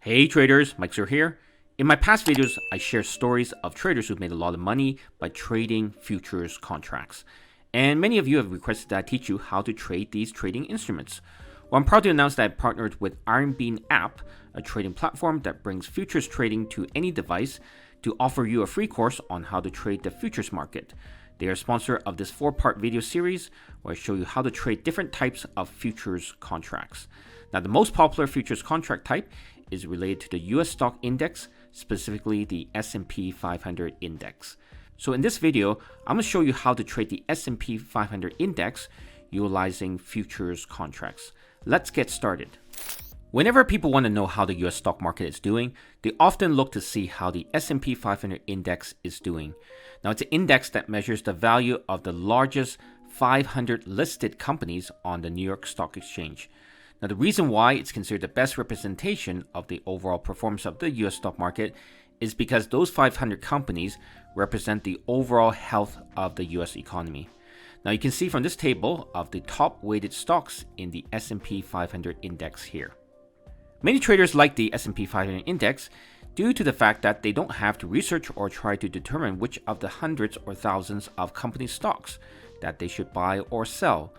Hey traders, Mike Sir here. In my past videos, I share stories of traders who've made a lot of money by trading futures contracts. And many of you have requested that I teach you how to trade these trading instruments. Well, I'm proud to announce that I partnered with Iron Bean app, a trading platform that brings futures trading to any device, to offer you a free course on how to trade the futures market. They are a sponsor of this 4-part video series where I show you how to trade different types of futures contracts. Now, the most popular futures contract type is related to the US stock index, specifically the SP 500 index. So in this video, I'm going to show you how to trade the SP 500 index utilizing futures contracts. Let's get started. Whenever people want to know how the US stock market is doing, they often look to see how the SP 500 index is doing. Now, it's an index that measures the value of the largest 500 listed companies on the New York Stock Exchange. Now, the reason why it's considered the best representation of the overall performance of the US stock market is because those 500 companies represent the overall health of the US economy. Now, you can see from this table of the top weighted stocks in the S&P 500 index here. Many traders like the S&P 500 index due to the fact that they don't have to research or try to determine which of the hundreds or thousands of company stocks that they should buy or sell.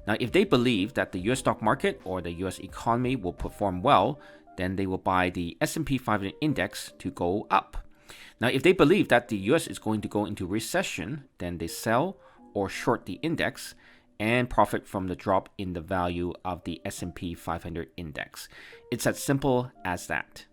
Now, if they believe that the US stock market or the US economy will perform well, then they will buy the S&P 500 index to go up. Now, if they believe that the US is going to go into recession, then they sell or short the index and profit from the drop in the value of the S&P 500 index. It's as simple as that.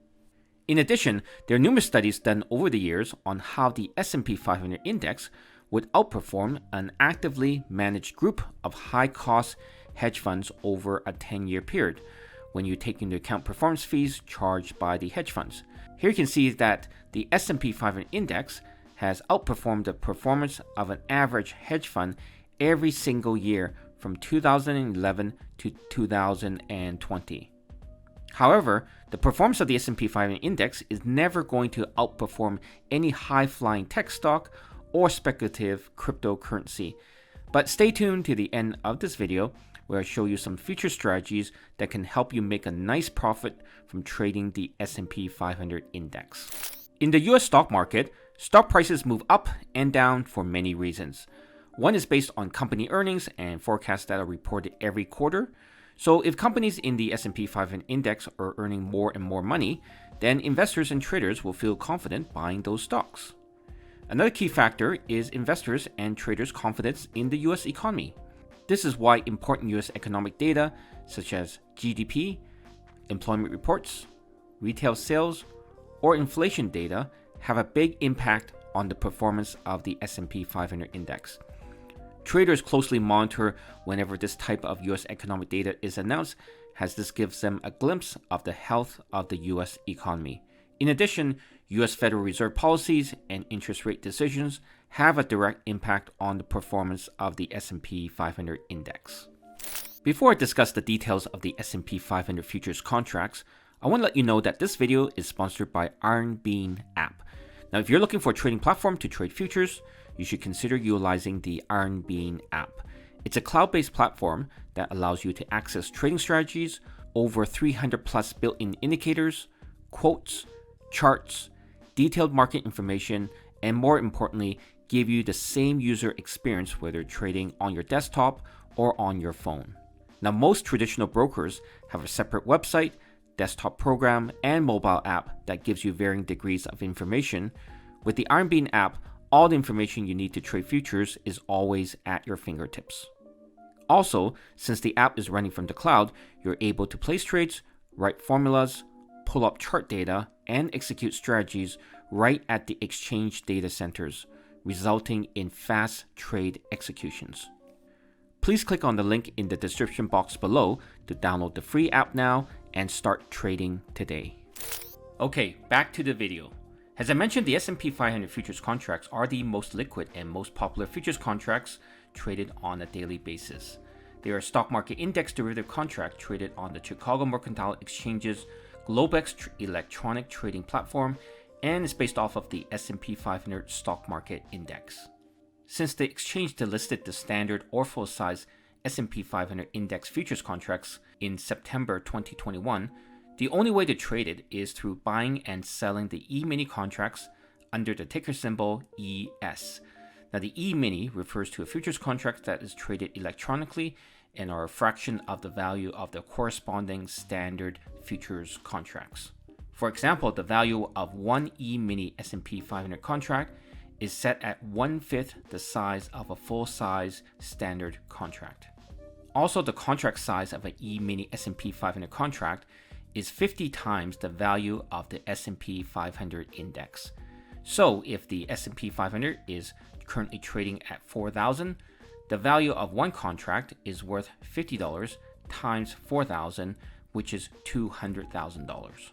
In addition, there are numerous studies done over the years on how the S&P 500 index would outperform an actively managed group of high-cost hedge funds over a 10-year period when you take into account performance fees charged by the hedge funds. Here you can see that the S&P 500 index has outperformed the performance of an average hedge fund every single year from 2011 to 2020. However, the performance of the S&P 500 index is never going to outperform any high-flying tech stock or speculative cryptocurrency. But stay tuned to the end of this video where I show you some future strategies that can help you make a nice profit from trading the S&P 500 index. In the US stock market, stock prices move up and down for many reasons. One is based on company earnings and forecasts that are reported every quarter. So if companies in the S&P 500 index are earning more and more money, then investors and traders will feel confident buying those stocks. Another key factor is investors' and traders' confidence in the US economy. This is why important US economic data such as GDP, employment reports, retail sales, or inflation data have a big impact on the performance of the S&P 500 index. Traders closely monitor whenever this type of US economic data is announced, as this gives them a glimpse of the health of the US economy. In addition, US Federal Reserve policies and interest rate decisions have a direct impact on the performance of the S&P 500 index. Before I discuss the details of the S&P 500 futures contracts, I want to let you know that this video is sponsored by Iron Bean app. Now, if you're looking for a trading platform to trade futures, you should consider utilizing the Iron Bean app. It's a cloud-based platform that allows you to access trading strategies, over 300 plus built-in indicators, quotes, charts, detailed market information, and more importantly, give you the same user experience whether trading on your desktop or on your phone. Now, most traditional brokers have a separate website, desktop program, and mobile app that gives you varying degrees of information. With the Iron Bean app, all the information you need to trade futures is always at your fingertips. Also, since the app is running from the cloud, you're able to place trades, write formulas, pull up chart data, and execute strategies right at the exchange data centers, resulting in fast trade executions. Please click on the link in the description box below to download the free app now and start trading today. Okay, back to the video. As I mentioned, the S&P 500 futures contracts are the most liquid and most popular futures contracts traded on a daily basis. They are a stock market index derivative contract traded on the Chicago Mercantile Exchange's Globex electronic trading platform and is based off of the S&P 500 stock market index. Since the exchange delisted the standard or full-size S&P 500 index futures contracts in September 2021, The only way to trade it is through buying and selling the E-mini contracts under the ticker symbol ES. Now, the E-mini refers to a futures contract that is traded electronically and are a fraction of the value of the corresponding standard futures contracts. For example, the value of one E-mini S&P 500 contract is set at 1/5 the size of a full-size standard contract. Also, the contract size of an E-mini S&P 500 contract is 50 times the value of the S&P 500 index. So if the S&P 500 is currently trading at 4,000, the value of one contract is worth $50 times 4,000, which is $200,000.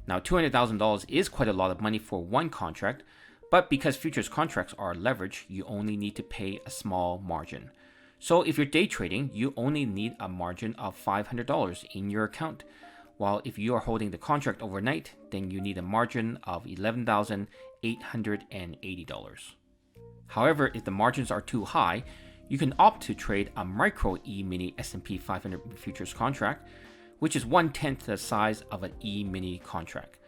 Now, $200,000 is quite a lot of money for one contract, but because futures contracts are leveraged, you only need to pay a small margin. So if you're day trading, you only need a margin of $500 in your account, while if you are holding the contract overnight, then you need a margin of $11,880. However, if the margins are too high, you can opt to trade a micro E-mini S&P 500 futures contract, which is 1/10 the size of an E-mini contract.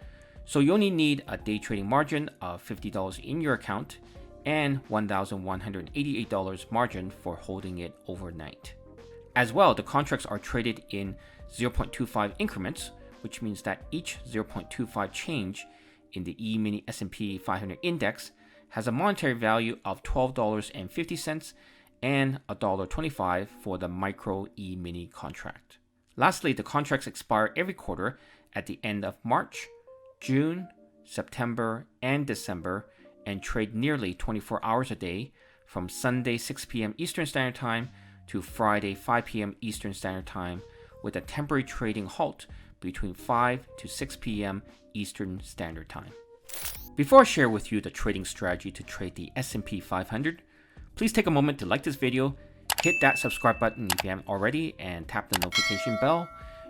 So you only need a day trading margin of $50 in your account and $1,188 margin for holding it overnight. As well, the contracts are traded in 0.25 increments, which means that each 0.25 change in the E-mini S&P 500 index has a monetary value of $12.50 and $1.25 for the micro E-mini contract. Lastly, the contracts expire every quarter at the end of March, June, September, and December, and trade nearly 24 hours a day from Sunday 6 p.m. Eastern Standard Time to Friday 5 p.m. Eastern Standard Time, with a temporary trading halt between 5 to 6 p.m. Eastern Standard Time. Before I share with you the trading strategy to trade the S&P 500, please take a moment to like this video, hit that subscribe button if you haven't already, and tap the notification bell.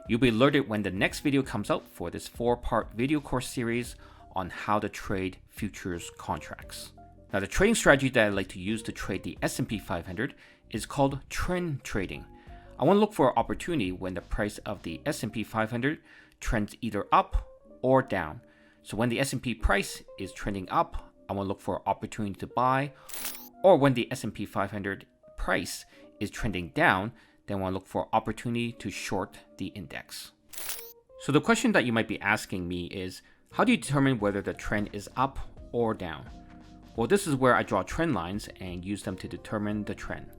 You'll be alerted when the next video comes out for this 4-part video course series on how to trade futures contracts. Now, the trading strategy that I like to use to trade the S&P 500 is called trend trading. I want to look for an opportunity when the price of the S&P 500 trends either up or down. So when the S&P price is trending up, I want to look for an opportunity to buy, or when the S&P 500 price is trending down, then I want to look for an opportunity to short the index. So the question that you might be asking me is, how do you determine whether the trend is up or down? Well, this is where I draw trend lines and use them to determine the trend.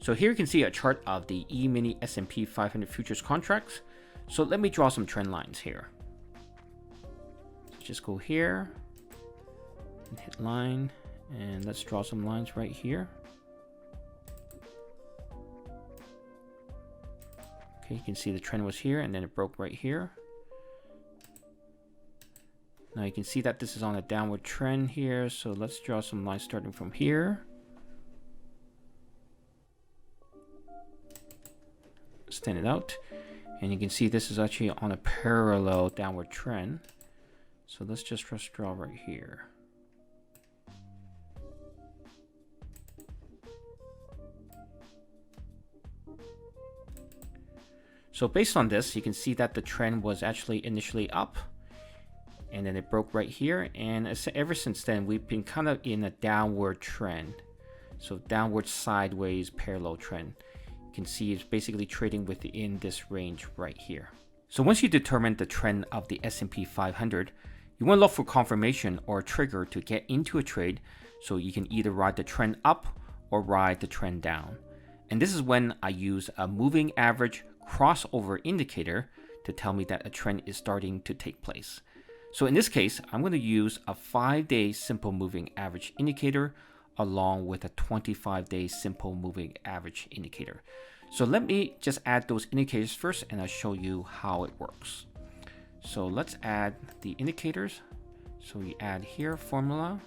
So here you can see a chart of the E-mini S&P 500 futures contracts. So let me draw some trend lines here. Just go here and hit line, and let's draw some lines right here. Okay, you can see the trend was here and then it broke right here. Now you can see that this is on a downward trend here, so let's draw some lines starting from here. Extend it out, and you can see this is actually on a parallel downward trend. So let's just draw right here. So based on this, you can see that the trend was actually initially up, and then it broke right here, and ever since then we've been kind of in a downward trend. So downward sideways parallel trend. You can see it's basically trading within this range right here. So once you determine the trend of the S&P 500, you want to look for confirmation or a trigger to get into a trade, so you can either ride the trend up or ride the trend down. And this is when I use a moving average crossover indicator to tell me that a trend is starting to take place. So in this case, I'm going to use a 5-day simple moving average indicator along with a 25-day simple moving average indicator. So let me just add those indicators first, and I'll show you how it works. So let's add the indicators. So we add here formula,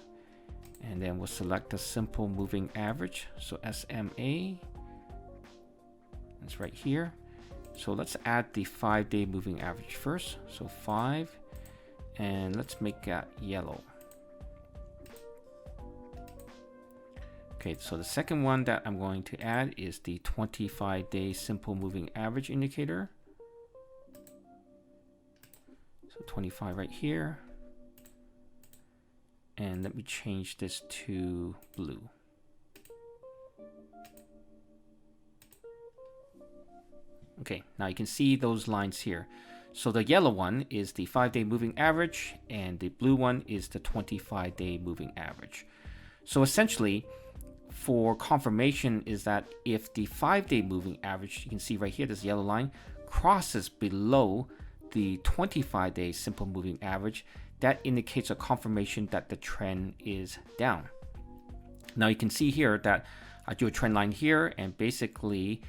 and then we'll select the simple moving average. So SMA, that's right here. So let's add the 5-day moving average first. So 5, and let's make that yellow. Okay, so the second one that I'm going to add is the 25-day simple moving average indicator. 25 right here. And let me change this to blue. Okay, now you can see those lines here. So the yellow one is the 5-day moving average, and the blue one is the 25-day moving average. So essentially, for confirmation is that if the 5-day moving average, you can see right here, this yellow line, crosses below the 25-day simple moving average, that indicates a confirmation that the trend is down. Now you can see here that I drew a trend line here, and basically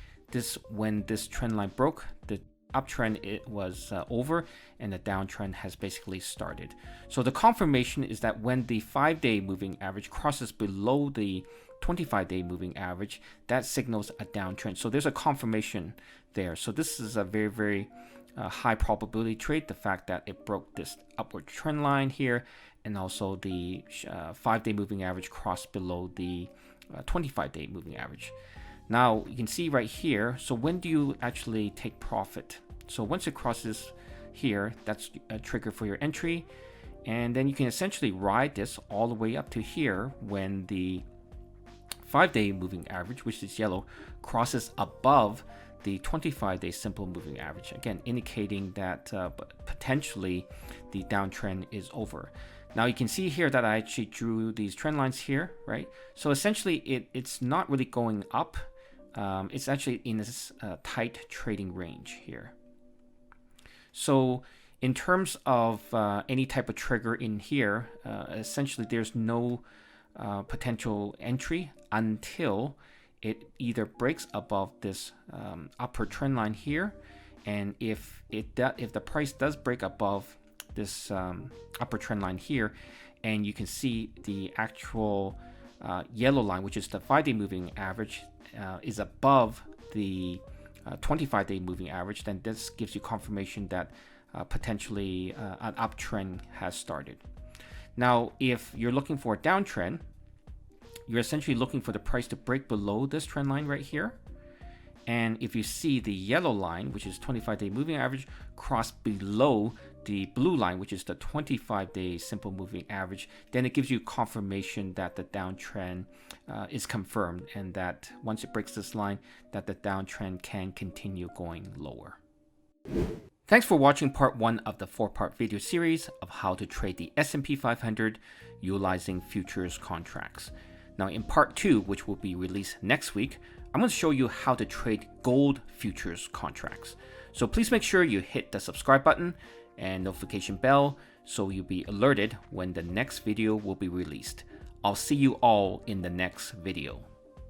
when this trend line broke, the uptrend it was over, and the downtrend has basically started. So the confirmation is that when the 5-day moving average crosses below the 25-day moving average, that signals a downtrend. So there's a confirmation there. So this is a very, very high probability trade, the fact that it broke this upward trend line here, and also the 5-day moving average crossed below the 25-day moving average. Now you can see right here, so when do you actually take profit? So once it crosses here, that's a trigger for your entry, and then you can essentially ride this all the way up to here when the 5-day moving average, which is yellow, crosses above the 25-day simple moving average, again indicating that potentially the downtrend is over. Now you can see here that I actually drew these trend lines here, right? So essentially it's not really going up. It's actually in this tight trading range here. So in terms of any type of trigger in here, essentially there's no potential entry until it either breaks above this upper trend line here, and if the price does break above this upper trend line here, and you can see the actual yellow line, which is the 5-day moving average, is above the 25-day moving average, then this gives you confirmation that potentially an uptrend has started. Now, if you're looking for a downtrend, you're essentially looking for the price to break below this trend line right here. And if you see the yellow line, which is 25-day moving average, cross below the blue line, which is the 25-day simple moving average, then it gives you confirmation that the downtrend is confirmed, and that once it breaks this line, that the downtrend can continue going lower. Thanks for watching part 1 of the 4-part video series of how to trade the SP 500 utilizing futures contracts. Now in part 2, which will be released next week, I'm going to show you how to trade gold futures contracts. So please make sure you hit the subscribe button and notification bell so you'll be alerted when the next video will be released. I'll see you all in the next video.